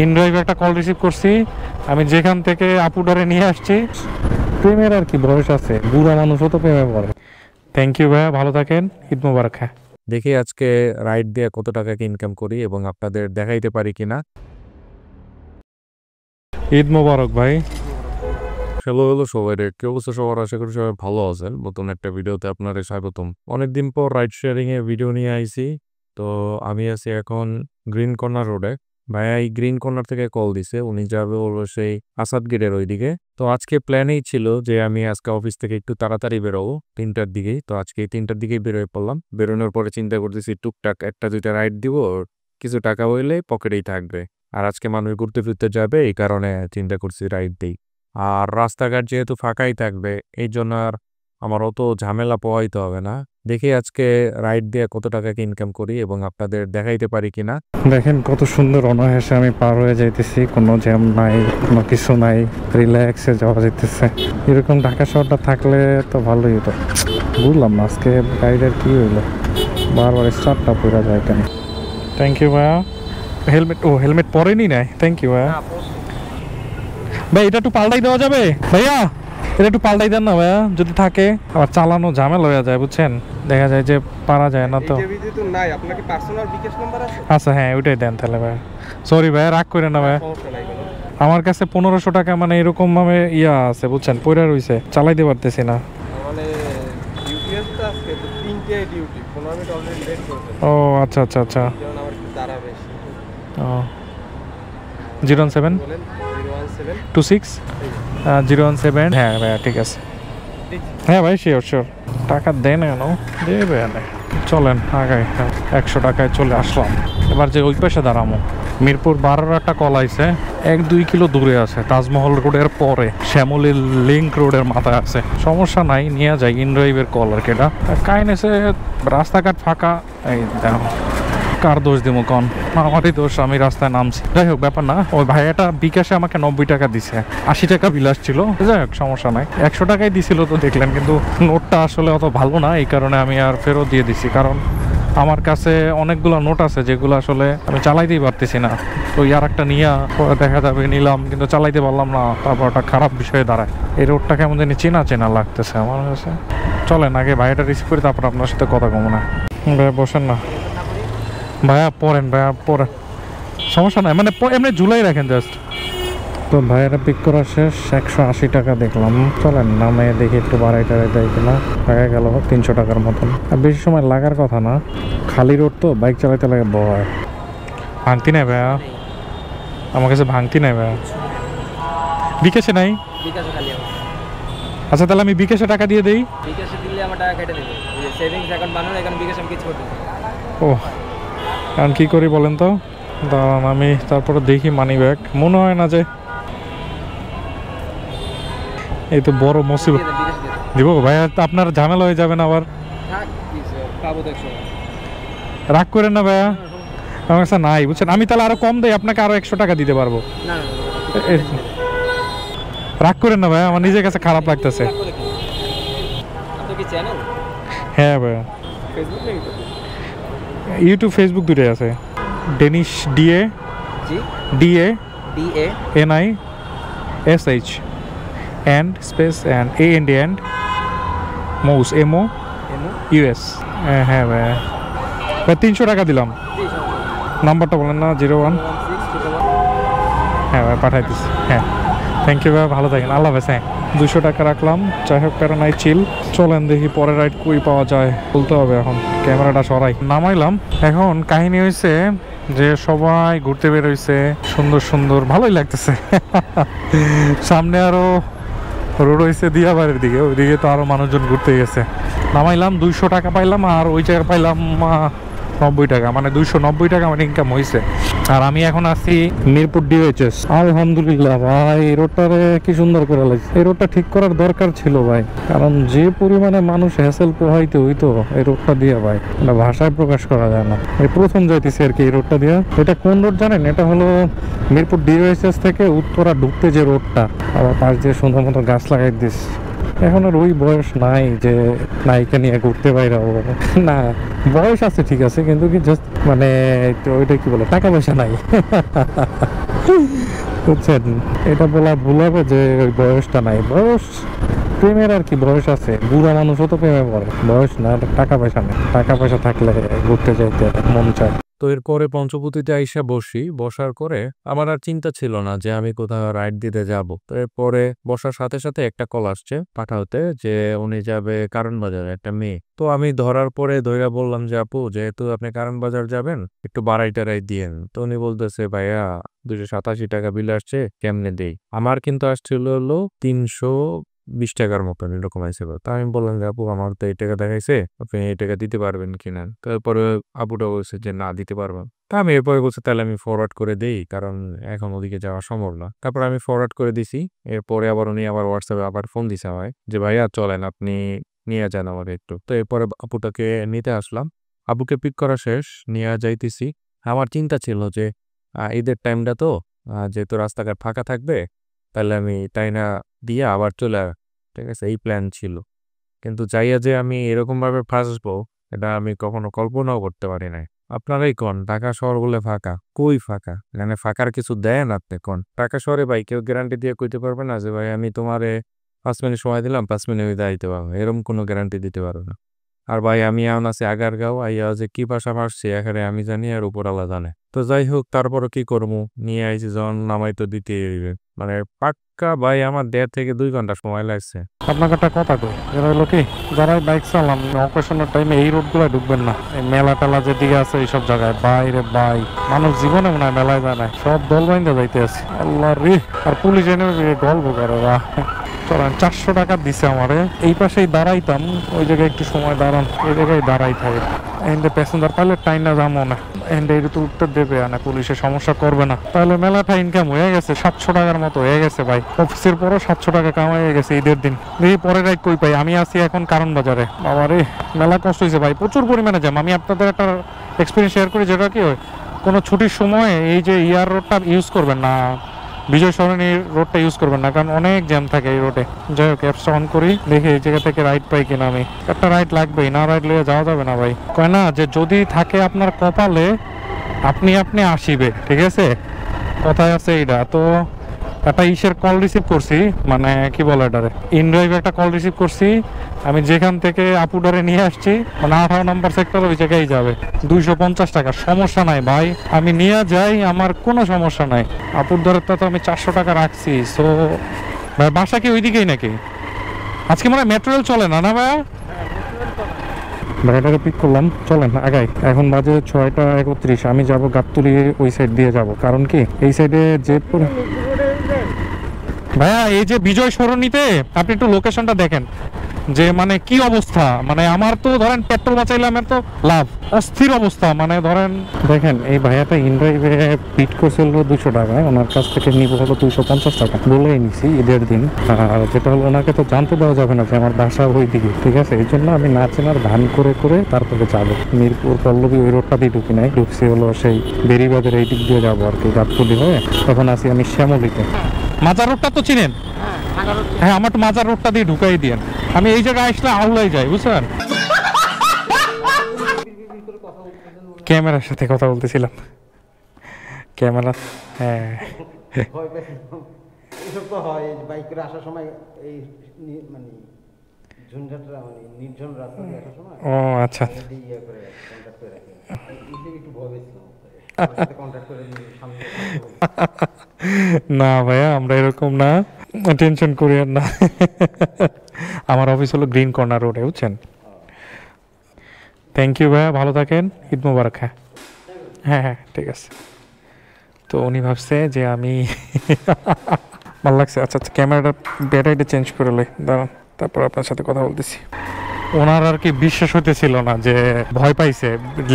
InDrive একটা call receive করছি, আমি যেখান থেকে আপুডারে নিয়ে আসছি। প্রেমের আর কি বয়স আছে, বুড়া মানুষও তো প্রেমে পড়ে। থ্যাংক ইউ ভাইয়া, ভালো থাকেন, ঈদ মোবারক। হ্যাঁ, দেখি আজকে রাইড দিয়ে কত টাকা ইনকাম করি এবং আপনাদের দেখাইতে পারি কিনা। ঈদ মোবারক ভাই। হ্যালো সবাই, কি অবস্থা সবার? আশা করি সবাই ভালো আছেন। নতুন একটা ভিডিওতে আপনাদের স্বাগতম। অনেকদিন পর রাইড শেয়ারিং এ ভিডিও নিয়ে আইছি। তো আমি আছি এখন গ্রিন কর্নার রোডে। ভাইয়া এই গ্রিন কর্নার থেকে কল দিছে, উনি যাবে হলো সেই আসাদ গেটের ওইদিকে। তো আজকে প্ল্যানেই ছিল যে আমি আজকে অফিস থেকে একটু তাড়াতাড়ি বেরোবো 3টার দিকেই। তো আজকে 3টার দিকেই বেরোয় পড়লাম। বেরোনোর পরে চিন্তা করতেছি টুকটাক 1-2টা রাইড দিব, কিছু টাকা হইলে পকেটেই থাকবে। আর আজকে মানুষ ঘুরতে ফিরতে যাবে, এই কারণে চিন্তা করছি রাইড দিই। আর রাস্তাঘাট যেহেতু ফাঁকাই থাকবে, এই জন্য আর আমার অত ঝামেলা পোহাইতে হবে না। দেখি আজকে রাইড দিয়ে কত টাকা ইনকাম করি এবং আপনাদের দেখাইতে পারি কিনা। দেখেন কত সুন্দর অনায়াসে আমি পার হয়ে যাইতেছি, কোনো জ্যাম নাই, কোনো কিছু নাই, রিল্যাক্সে যাওয়া যাইতেছে। এরকম ঢাকা শহরটা থাকলে তো ভালোই হতো। বুঝলাম না আজকে গাড়িটার কি হইলো, বারবার স্টার্টটা পুরা যায় কেন। থ্যাংক ইউ ভাইয়া। হেলমেট পরেনি নাই। থ্যাংক ইউ ভাইয়া। ভাই এটা একটু পাল্টাই দেওয়া যাবে ভাইয়া? এটা একটু পাল্টাই দেন না ভাইয়া, যদি থাকে। আবার চালানো ঝামেলা হয়ে যায় বুঝছেন, দেখা যায় যে পারা যায় না। তো আচ্ছা হ্যাঁ, ওইটাই দেন তাহলে ভাইয়া। সরি ভাইয়া, রাগ করে না ভাইয়া। আমার কাছে 1500 টাকা মানে এরকম ভাবে ইয়া আছে বুঝছেন, পয়রা রইছে, চালাইতে পারতেছি না। ও আচ্ছা আচ্ছা আচ্ছা। ও 01726 হ্যাঁ ভাইয়া, ঠিক আছে। হ্যাঁ ভাই, শিওর শিওর। টাকা দেন কেন, দেবে না। চলেন আগাই, 100 টাকায় চলে আসলাম। এবার যে ওই পাশে দাঁড়ামো, মিরপুর 12 একটা কল আইছে, 1-2 কিলো দূরে আছে, তাজমহল রোডের পরে শ্যামলী লিঙ্ক রোডের মাথায় আছে। সমস্যা নাই, নিয়ে যাই। ইনড্রাইভের কল আর কি এটা। কাইনেছে রাস্তাঘাট ফাঁকা, এই দেখো। কার দোষ দিব কন? আমারই দোষ, আমি রাস্তায় নামছি। যাই হোক, ব্যাপার না। ওই ভাইয়াটা বিকাশে আমাকে 90 টাকা দিছে, 80 টাকা বিল আসছিল। যাই হোক, সমস্যা নাই। 100 টাকাই দিছিল তো দেখলেন, কিন্তু নোটটা আসলে অত ভালো না, এই কারণে আমি আর ফেরত দিয়ে দিছি। কারণ আমার কাছে অনেকগুলো নোট আছে যেগুলো আসলে আমি চালাইতেই পারতেছি না। তো ইয়ার একটা নিয়ে দেখা যাবে নিলাম, কিন্তু চালাইতে পারলাম না, তারপর একটা খারাপ বিষয়ে দাঁড়ায়। এই রোডটা কেমন জানি চেনা চেনা লাগতেছে আমার কাছে। চলেন আগে ভাইয়াটা রিসিভ করি, তারপর আপনার সাথে কথা কমো না। ভাইয়া বসেন না ভাইয়া, পড়েন ভাইয়া, পড়েন, সমস্যা নাই, মানে এমনি ঝুলাই রাখেন জাস্ট। তো ভাইয়ারা পিক করা শেষ, 180 টাকা দেখলাম। চলেন নামে দেখি একটু বাড়াই টাড়াই দেয় কিনা। হয়ে গেল 300 টাকার মতন। আর বেশি সময় লাগার কথা না, খালি রোড তো, বাইক চালাইতে লাগে ভয়। ভাঙতি নাই ভাইয়া, আমার কাছে ভাঙতি নাই ভাইয়া। বিকাশে নাই? আচ্ছা তাহলে আমি বিকাশে টাকা দিয়ে দিই। বিকাশে দিলে আমার টাকা কেটে দেবে, সেভিংস অ্যাকাউন্ট বানানো, এখানে বিকাশে আমি কিছু করতে। ও, কারণ কী করি বলেন তো? দাঁড়ান আমি তারপরে দেখি মানি ব্যাগ। মনে হয় না যে এই তো বড় মুসিবত। দিব ভাইয়া, আপনার ঝামেলা হয়ে যাবে না আবার। রাগ করেন না ভাইয়া, আমার কাছে নাই বুঝছেন। আমি তাহলে আরো কম দেই, আপনাকে আরো 100 টাকা দিতে পারবো। রাগ করেন না ভাইয়া, আমার নিজের কাছে খারাপ লাগতেছে। হ্যাঁ ভাইয়া, ইউটিউব ফেসবুক দুটোই আছে। Danish DANISH and space and AND and mouse MOUS। হ্যাঁ ভাইয়া, 300 টাকা দিলাম। নাম্বারটা বলেন না, 01। হ্যাঁ ভাই, পাঠাই দিচ্ছি। হ্যাঁ, থ্যাংক ইউ ভাই, ভালো থাকেন, আল্লাহ হাফেজ। হ্যাঁ, 200 টাকা রাখলাম। যাই হোক, প্যারা নাই, চিল। চলেন দেখি পরের রাইড কই পাওয়া যায়। বলতে হবে এখন, ক্যামেরাটা সরাই। নামাইলাম। এখন কাহিনী হয়েছে যে সবাই ঘুরতে বের হয়েছে, সুন্দর সুন্দর, ভালোই লাগতেছে। সামনে আরো রোড হয়েছে দিয়াবাড়ির দিকে, ওইদিকে তো আরো মানুষজন ঘুরতে গেছে। নামাইলাম, 200 টাকা পাইলাম, আর ওই জায়গায় পাইলাম 90 টাকা, মানে 290 টাকা আমার ইনকাম হয়েছে। আর আমি এখন আছি মিরপুর DOHS। আলহামদুলিল্লাহ ভাই, এই রোডটারে কি সুন্দর করে লাগছে। এই রোডটা ঠিক করার দরকার ছিল ভাই, কারণ যে পরিমাণে মানুষ হ্যাসেল পোহাইতে হইতো এই রোডটা দিয়ে ভাই, এটা ভাষায় প্রকাশ করা যায় না। এই প্রথম যাইতেছি আর কি এই রোডটা দিয়ে। এটা কোন রোড জানেন? এটা হলো মিরপুর DOHS থেকে উত্তরা ঢুকতে যে রোডটা, আবার পাশ দিয়ে সুন্দর মতো গাছ লাগাই দিস। এখন আর ওই বয়স নাই যে নায়িকা নিয়ে ঘুরতে বাইরে হবো না। বয়স আছে ঠিক আছে, কিন্তু কি জাস্ট মানে ওইটা কি বলে টাকা পয়সা নাই বুঝছেন? এটা বলা ভুল হবে যে ওই বয়সটা নাই। বয়স প্রেমের আর কি বয়স আছে, বুড়া মানুষও তো প্রেমে পড়ে। বয়স না, টাকা পয়সা নেই। টাকা পয়সা থাকলে ঘুরতে যাইতে মন চায়। তো এরপরে পঞ্চবটিতে আইসা বসার করে আমার আর চিন্তা ছিল না যে আমি কোথাও রাইড দিতে যাব। তো এরপরে বসার সাথে সাথে একটা কল আসছে পাঠাতে যে উনি যাবে কারণ বাজারে, একটা মেয়ে। তো আমি ধরার পরে ধইরা বললাম যে আপু যেহেতু আপনি কারণ বাজার যাবেন একটু বাড়াই টাড়াই দিয়েন। তো উনি বলতেছে ভাইয়া 287 টাকা বিল আসছে, কেমনে দেই? আমার কিন্তু আসছিল হলো 320 টাকার মতন এরকম আইসে। তো আমি বললাম যে আপু আমার তো এই টাকা দেখাইছে, আপনি এই টাকা দিতে পারবেন কিনা? তারপরে আপুটা বলছে যে না দিতে পারবেন। তা আমি এরপরে বলছি তাহলে আমি ফরওয়ার্ড করে দেই, কারণ এখন ওদিকে যাওয়া সম্ভব না। তারপর আমি ফরওয়ার্ড করে দিছি। এরপরে আবার উনি আবার হোয়াটসঅ্যাপে আবার ফোন দিছে আমায় যে ভাইয়া চলেন আপনি নিয়ে যান আমার একটু। তো এরপরে আপুটাকে নিতে আসলাম। আপুকে পিক করা শেষ, নিয়ে যাইতেছি। আমার চিন্তা ছিল যে ঈদের টাইমটা তো যেহেতু রাস্তাঘাট ফাঁকা থাকবে, তাহলে আমি তাই না দিয়ে আবার চলে ঠিক আছে, এই প্ল্যান ছিল। কিন্তু যাইয়া যে আমি এরকমভাবে ফাঁসবো এটা আমি কখনো কল্পনাও করতে পারি নাই। আপনারাই কন ঢাকা শহর বলে ফাঁকা, কই ফাঁকা? মানে ফাঁকার কিছু দেন আপনি কন? ঢাকা শহরে ভাই কেউ গ্যারান্টি দিয়ে কইতে পারবে না যে ভাই আমি তোমারে 5 মিনিট সময় দিলাম, 5 মিনিট দিতে পারবো, এরকম কোনো গ্যারান্টি দিতে পারবে না। আর ভাই আমি এখন আছি আগারগাঁও, আইয়া যে কি ভাষা ভাসছি এখানে আমি জানি আর উপরওয়ালা জানে। তো যাই হোক তারপরও কি করবো, নিয়ে আইছি যখন নামাই তো দিতেই হইবে। মানে পাক্কা ভাই আমার 1.5 থেকে 2 ঘন্টা সময় লাগছে। আপনাকে একটা কথা কই, যেটা হলো কি যারা বাইক চালান অকেশনের টাইমে এই রোডগুলো ঢুকবেন না। এই মেলা টেলা যেদিকে আছে এইসব জায়গায় বাইরে বাইক মানুষ জীবনে মনে হয় মেলায় যায় না, সব দল বাইন্দা যাইতে আছে। আল্লাহ রে, আর পুলিশ এনে গল্প করে চলেন। 400 টাকা দিছে আমারে, এই পাশেই দাঁড়াইতাম, ওই জায়গায় একটু সময় দাঁড়ান, এই জায়গায় দাঁড়াই থাকে। এন্ডে প্যাসেঞ্জার পাইলে টাইম না যাবো না, এন্ডে এটা তো উত্তর দেবে না, পুলিশে সমস্যা করবে না। তাহলে মেলাটা ইনকাম হয়ে গেছে 700 টাকার মতো হয়ে গেছে ভাই। অফিসের পরও 700 টাকা কামাই হয়ে গেছে ঈদের দিন। দেখি পরের রাইড কই পাই। আমি আছি এখন কারণ বাজারে। বাবারে মেলা কষ্ট হয়েছে ভাই, প্রচুর পরিমাণে জ্যাম। আমি আপনাদের একটা এক্সপিরিয়েন্স শেয়ার করি, যেটা কি হয় কোনো ছুটির সময় এই যে ইয়ার রোডটা ইউজ করবেন না, বিজয় সরণির রোডটা ইউজ করবেন না, কারণ অনেক জ্যাম থাকে এই রোডে। যাই হোক অ্যাপসটা অন করি, দেখি এই জায়গা থেকে রাইড পাই কিনা। আমি একটা রাইড লাগবেই, না রাইড লিয়ে যাওয়া যাবে না ভাই। কয় না যে যদি থাকে আপনার কপালে আপনি আপনি আসিবে, ঠিক আছে, কথায় আছে এইটা। তো একটা ইসের কল রিসিভ করছি, মানে কি বলে এটারে, ইনড্রাইভ একটা কল রিসিভ করছি। আমি যেখান থেকে আপুডারে নিয়ে আসছি মানে 18 নম্বর সেক্টর, ওই জায়গায় যাবে। 250 টাকা, সমস্যা নাই ভাই, আমি নিয়ে যাই, আমার কোনো সমস্যা নাই। আপুর দরের তো আমি 400 টাকা রাখছি। সো ভাই বাসা কি ওইদিকেই নাকি? আজকে মানে মেট্রো রেল চলে না না ভাইয়া? ভাইটাকে পিক করলাম, চলেন আগাই। এখন বাজে 6:31, আমি যাব গাবতলী, ওই সাইড দিয়ে যাব। কারণ কি এই সাইডে যে ভাইয়া এই যে বিজয় সরণিতে আপনি একটু লোকেশনটা দেখেন যে মানে কি অবস্থা। মানে আমার তো ধরেন পেট্রোল বাঁচাইলাম, এর তো লাভ, অস্থির অবস্থা। মানে ধরেন দেখেন এই ভাইয়াটা ইনড্রাইভে পিট করছিল 200 টাকায়, ওনার কাছ থেকে নিব হলো 250 টাকা বলেই নিছি ঈদের দিন। আর যেটা হলো ওনাকে তো জানতে দেওয়া যাবে না যে আমার বাসা ওই দিকে, ঠিক আছে। এই জন্য আমি না চেনার ধান করে করে তারপরে যাবো। মিরপুর পল্লবী ওই রোডটা দিয়ে ঢুকি নাই, ঢুকছি হলো সেই বেরিবাদের এই দিক দিয়ে যাবো আর কি, গাবতলী হয়ে। তখন আছি আমি শ্যামলীতে। মাজার রোডটা তো চিনেন? হ্যাঁ, আমার তো মাজার রোডটা দিয়ে ঢুকাই দিয়েন। আমি এই জায়গায় আসলে আউলাই যাই, বুঝছেন। ক্যামেরার সাথে কথা বলতেছিলাম, ক্যামেরা। হ্যাঁ এসব তো হয় বাইক করে আসার সময়, এই মানে ঝঞ্ঝাটটা মানে নির্জন রাস্তা দিয়ে আসার সময়। ও আচ্ছা, ইয়ে করে কন্ট্যাক্ট করে রাখি, একটু ভয় পেয়েছিলাম কন্ট্যাক্ট করে সামনে। না ভাইয়া আমরা এরকম না, টেনশন করিয়েন না। আমার অফিস হলো গ্রিন কর্নার রোডে, বুঝছেন। থ্যাংক ইউ ভাইয়া, ভালো থাকেন, ঈদ মোবারক। হ্যাঁ হ্যাঁ হ্যাঁ ঠিক আছে। তো উনি ভাবছে যে আমি ভালো লাগছে। আচ্ছা আচ্ছা, ক্যামেরাটা ব্যাটারিটা চেঞ্জ করে লই, দাঁড়ান, তারপর আপনার সাথে কথা বলতেছি। ওনার আর কি বিশ্বাস হতেছিল না, যে ভয় পাইছে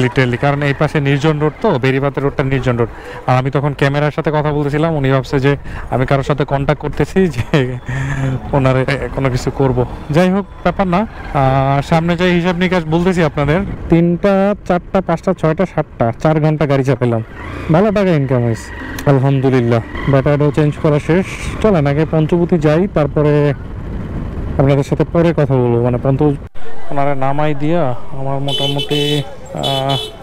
লিটারেলি, কারণ এই পাশে নির্জন রোড, তো বেরিবাতের রোডটা নির্জন রোড। আর আমি তখন ক্যামেরার সাথে কথা বলতেছিলাম, উনি ভাবছে যে আমি কারোর সাথে কন্ট্যাক্ট করতেছি, যে ওনার কোনো কিছু করব। যাই হোক ব্যাপার না, সামনে যাই হিসাব নিকাশ বলতেছি আপনাদের। 3টা 4টা 5টা 6টা 7টা 4 ঘন্টা গাড়ি চাপাইলাম, ভালো টাকা ইনকাম হয়েছে আলহামদুলিল্লাহ। ব্যাটারিও চেঞ্জ করা শেষ। চলেন আগে পঞ্চবতী যাই, তারপরে আপনাদের সাথে পরে কথা বলবো, মানে ওনারা নামাই দিয়া আমার মোটামুটি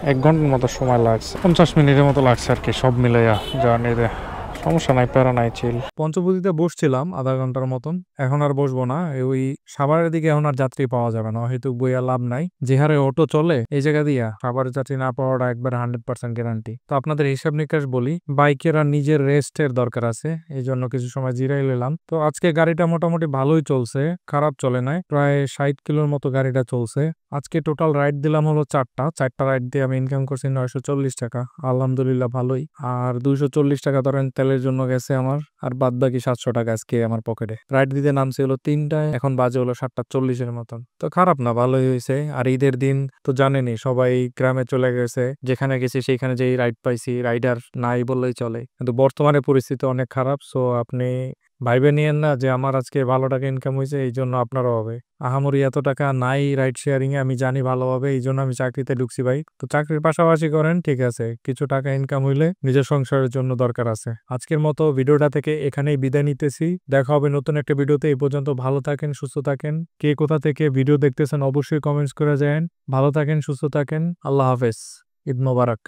1 ঘন্টার মতো সময় লাগছে, 50 মিনিটের মতো লাগছে আর কি, সব মিলাইয়া জার্নিতে। সমস্যা নাই, প্যারা নাই, চিল। পঞ্চবটিতে বসছিলাম আধা ঘন্টার মতন, এখন আর বসবো না। ওই সাভারের দিকে এখন আর যাত্রী পাওয়া যাবে না, হয়তো বইয়া লাভ নাই। যে হারে অটো চলে এই জায়গা দিয়া, সাভারের যাত্রী না পাওয়াটা একবার 100% গ্যারান্টি। তো আপনাদের হিসাব নিকাশ বলি, বাইকের আর নিজের রেস্টের দরকার আছে, এই জন্য কিছু সময় জিরাই নিলাম। তো আজকে গাড়িটা মোটামুটি ভালোই চলছে, খারাপ চলে নাই। প্রায় 60 কিলোর মতো গাড়িটা চলছে। আজকে টোটাল রাইড দিলাম হলো 4টা রাইড দিয়ে আমি ইনকাম করছি 940 টাকা, আলহামদুলিল্লাহ ভালোই। আর 240 টাকা ধরেন তেলের জন্য গেছে আমার, আর বাদ বাকি 700 টাকা আজকে আমার পকেটে। রাইড দিতে নামছে হলো 3টায়, এখন বাজে হলো 7:40 মতন। তো খারাপ না, ভালোই হয়েছে। আর ঈদের দিন তো জানেনই সবাই গ্রামে চলে গেছে, যেখানে গেছি সেইখানে যেই রাইড পাইছি, রাইডার নাই বললেই চলে। কিন্তু বর্তমানে পরিস্থিতি অনেক খারাপ। সো আপনি ভাইবে নিয়েন না যে আমার আজকে ভালো টাকা ইনকাম হয়েছে এই জন্য আপনারও হবে। আহামরি এত টাকা নাই রাইড শেয়ারিং এ, আমি জানি ভালোভাবে, এই জন্য আমি চাকরিতে ঢুকছি ভাই। তো চাকরির পাশাপাশি করেন, ঠিক আছে, কিছু টাকা ইনকাম হইলে নিজের সংসারের জন্য দরকার আছে। আজকের মতো ভিডিওটা থেকে এখানেই বিদায় নিতেছি, দেখা হবে নতুন একটা ভিডিওতে। এই পর্যন্ত ভালো থাকেন, সুস্থ থাকেন। কে কোথা থেকে ভিডিও দেখতেছেন অবশ্যই কমেন্টস করে যায়েন। ভালো থাকেন, সুস্থ থাকেন, আল্লাহ হাফেজ, ঈদ মোবারক।